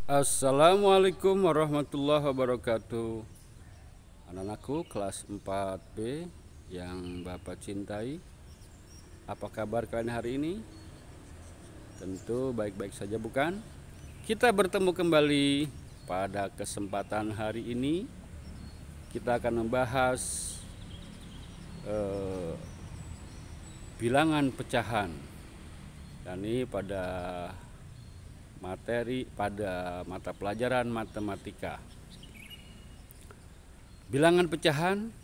Assalamualaikum warahmatullahi wabarakatuh. Anak-anakku kelas 4B yang Bapak cintai, apa kabar kalian hari ini? Tentu baik-baik saja, bukan? Kita bertemu kembali pada kesempatan hari ini. Kita akan membahas bilangan pecahan. Dan ini pada mata pelajaran matematika. Bilangan pecahan,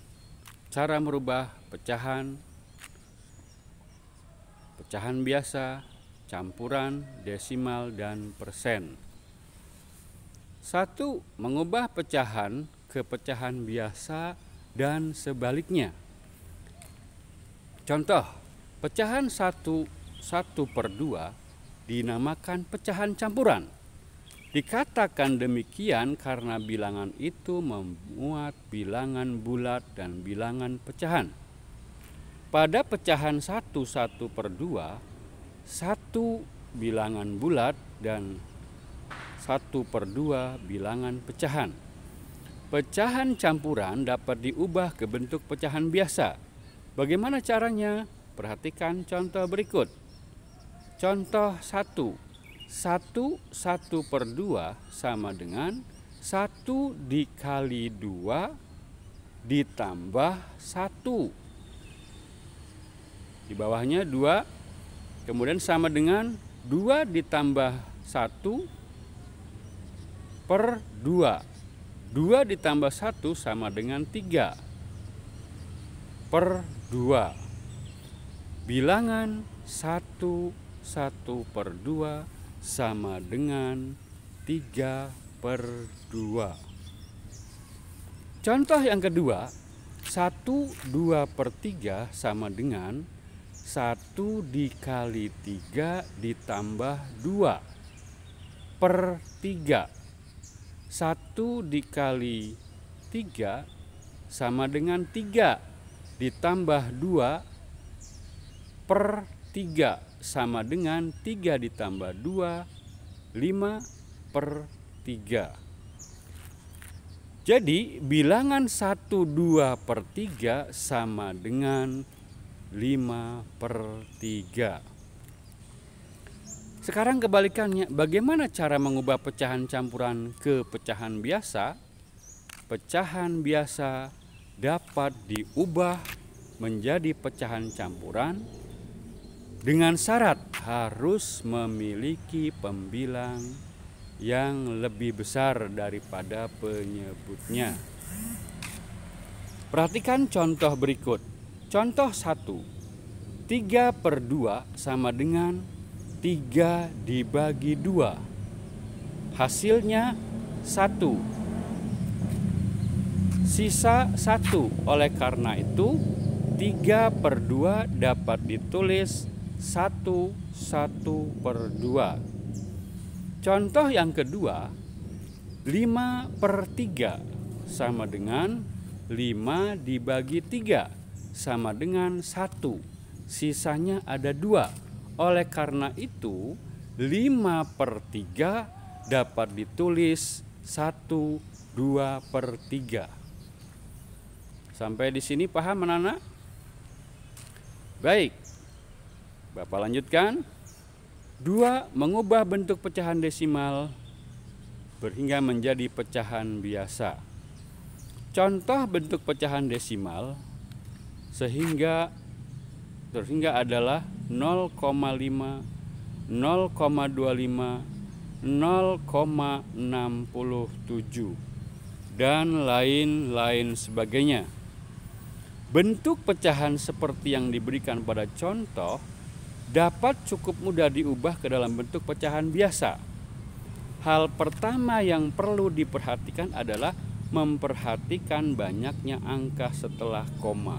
cara merubah pecahan, pecahan biasa, campuran, desimal, dan persen. 1. Mengubah pecahan ke pecahan biasa dan sebaliknya. Contoh, pecahan 1/2 dinamakan pecahan campuran. Dikatakan demikian karena bilangan itu memuat bilangan bulat dan bilangan pecahan. Pada pecahan 1/2, 1 bilangan bulat dan 1/2 bilangan pecahan. Pecahan campuran dapat diubah ke bentuk pecahan biasa. Bagaimana caranya? Perhatikan contoh berikut. Contoh 1. 1/2 sama dengan 1 dikali 2 ditambah 1. Di bawahnya 2, kemudian sama dengan 2 ditambah 1 per 2. 2 ditambah 1 sama dengan 3 per 2. Bilangan 1/2 sama dengan 3/2. Contoh yang kedua, 1/2/3 sama dengan 1 dikali 3 ditambah 2 per 3. 1 dikali 3 sama dengan 3 ditambah 2 per 3 sama dengan 3 ditambah 2, 5 per 3. Jadi bilangan 1/2/3 sama dengan 5 per 3. Sekarang kebalikannya, bagaimana cara mengubah pecahan campuran ke pecahan biasa? Pecahan biasa dapat diubah menjadi pecahan campuran dengan syarat harus memiliki pembilang yang lebih besar daripada penyebutnya. Perhatikan contoh berikut. Contoh 1. 3/2 sama dengan 3 dibagi 2. Hasilnya 1. Sisa 1. Oleh karena itu 3/2 dapat ditulis 1/2. Contoh yang kedua, 5/3 sama dengan 5 dibagi 3 sama dengan 1. Sisanya ada 2. Oleh karena itu 5/3 dapat ditulis 1/2/3. Sampai di sini paham anak-anak? Baik. Bapak lanjutkan. 2. Mengubah bentuk pecahan desimal hingga menjadi pecahan biasa. Contoh bentuk pecahan desimal sehingga adalah 0,5, 0,25, 0,67 dan lain-lain sebagainya. Bentuk pecahan seperti yang diberikan pada contoh dapat cukup mudah diubah ke dalam bentuk pecahan biasa. Hal pertama yang perlu diperhatikan adalah memperhatikan banyaknya angka setelah koma.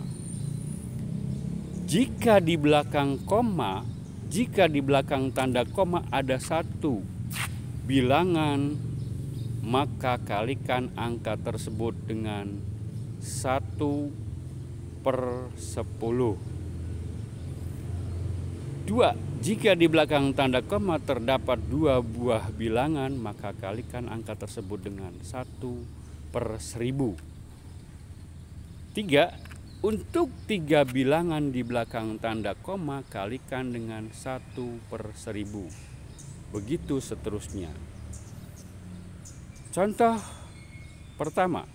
Jika di belakang tanda koma ada 1 bilangan, maka kalikan angka tersebut dengan 1/10. 2. Jika di belakang tanda koma terdapat 2 buah bilangan, maka kalikan angka tersebut dengan 1/1000. 3. Untuk 3 bilangan di belakang tanda koma, kalikan dengan 1/1000. Begitu seterusnya. Contoh pertama,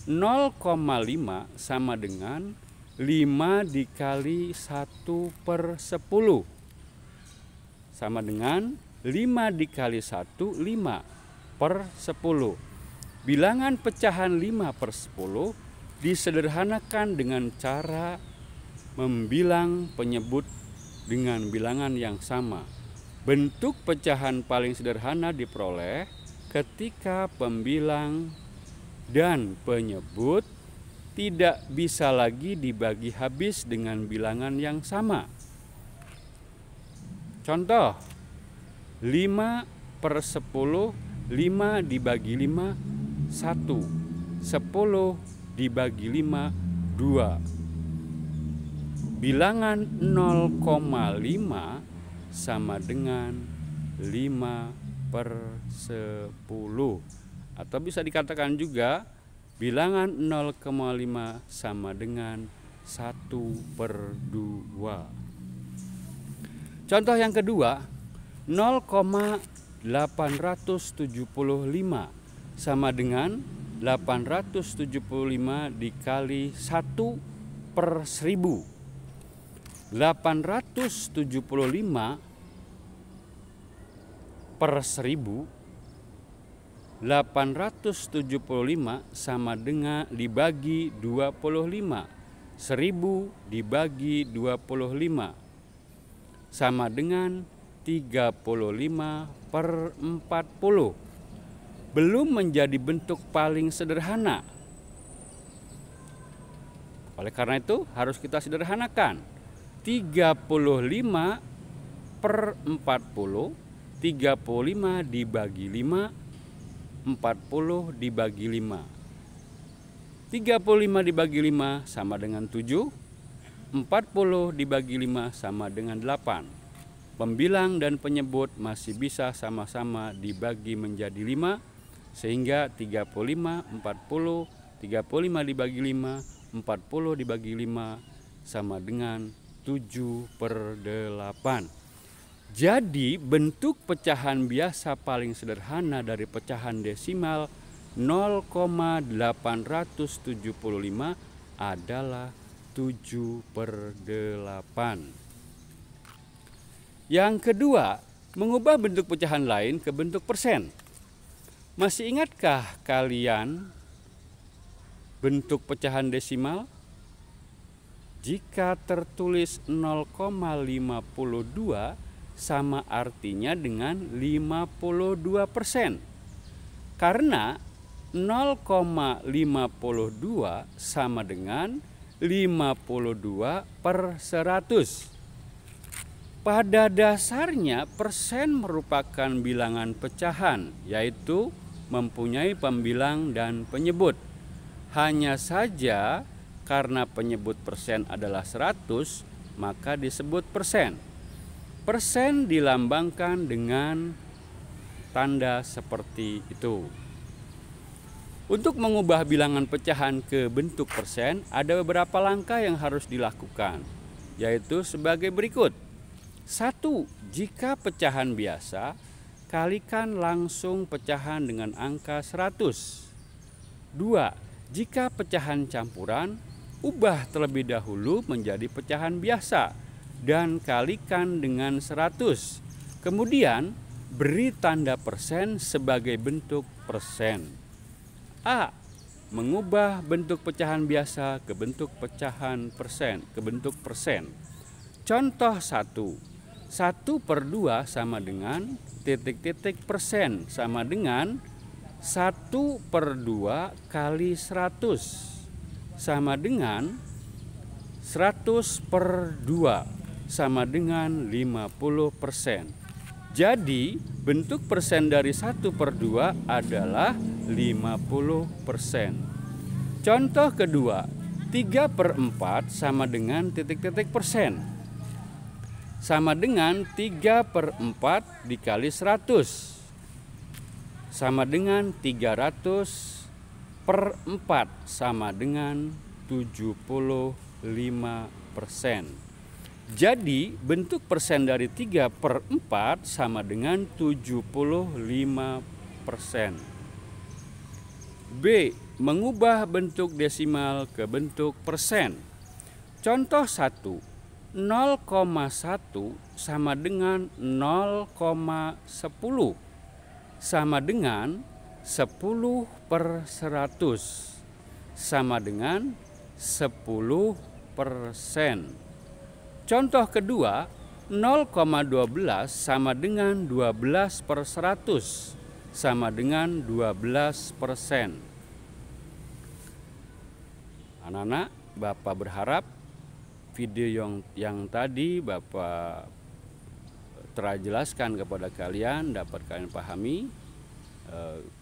0,5 sama dengan 5 dikali 1/10. Sama dengan 5 dikali 1, 5/10. Bilangan pecahan 5/10 disederhanakan dengan cara membilang penyebut dengan bilangan yang sama. Bentuk pecahan paling sederhana diperoleh ketika pembilang dan penyebut tidak bisa lagi dibagi habis dengan bilangan yang sama. Contoh, 5/10, 5 dibagi 5, 1. 10 dibagi 5, 2. Bilangan 0,5 sama dengan 5/10. Atau bisa dikatakan juga bilangan 0,5 sama dengan 1/2. Contoh yang kedua, 0,875 sama dengan 875 dikali 1/1000. 875 per 1000, 875 sama dengan dibagi 25. 1000 dibagi 25 sama dengan 35/40. Belum menjadi bentuk paling sederhana. Oleh karena itu harus kita sederhanakan. 35/40, 35 dibagi 5, 40 dibagi 5. 35 dibagi 5 sama dengan 7, 40 dibagi 5 sama dengan 8. Pembilang dan penyebut masih bisa sama-sama dibagi menjadi 5, sehingga 35, 40, 35 dibagi 5, 40 dibagi 5 sama dengan 7/8. Jadi bentuk pecahan biasa paling sederhana dari pecahan desimal 0,875 adalah 7/8. Yang kedua, mengubah bentuk pecahan lain ke bentuk persen. Masih ingatkah kalian bentuk pecahan desimal? Jika tertulis 0,52 sama artinya dengan 52%. Karena 0,52 sama dengan 52/100. Pada dasarnya persen merupakan bilangan pecahan, yaitu mempunyai pembilang dan penyebut. Hanya saja karena penyebut persen adalah 100, maka disebut persen. Persen dilambangkan dengan tanda seperti itu. Untuk mengubah bilangan pecahan ke bentuk persen, ada beberapa langkah yang harus dilakukan, yaitu sebagai berikut. 1. Jika pecahan biasa, kalikan langsung pecahan dengan angka 100. 2. Jika pecahan campuran, ubah terlebih dahulu menjadi pecahan biasa dan kalikan dengan 100. Kemudian beri tanda persen sebagai bentuk persen. A. Mengubah bentuk pecahan biasa ke bentuk pecahan persen, ke bentuk persen. Contoh 1. 1/2 sama dengan titik-titik persen sama dengan 1/2 kali 100 sama dengan 100/2 sama dengan 50%. Jadi bentuk persen dari 1/2 adalah 50%. Contoh kedua, 3/4 sama dengan titik-titik persen. sama dengan 3/4 dikali 100 sama dengan 300/4 sama dengan 75%. Jadi bentuk persen dari 3/4 sama dengan 75%. B. Mengubah bentuk desimal ke bentuk persen. Contoh 1. 0,1 sama dengan 0,10 sama dengan 10/100 sama dengan 10%. Contoh kedua, 0,12 sama dengan 12/100 sama dengan 12%. Anak-anak, Bapak berharap video yang tadi Bapak telah jelaskan kepada kalian dapat kalian pahami.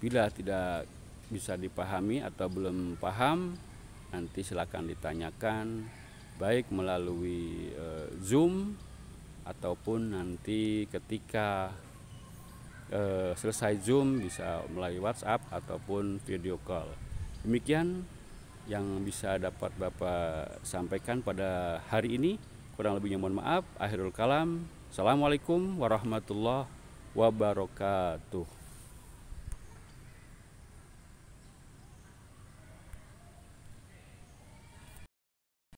Bila tidak bisa dipahami atau belum paham, nanti silakan ditanyakan baik melalui Zoom ataupun nanti ketika selesai Zoom bisa melalui WhatsApp ataupun video call. Demikian yang bisa dapat Bapak sampaikan pada hari ini. Kurang lebihnya mohon maaf. Akhirul kalam. Assalamualaikum warahmatullahi wabarakatuh.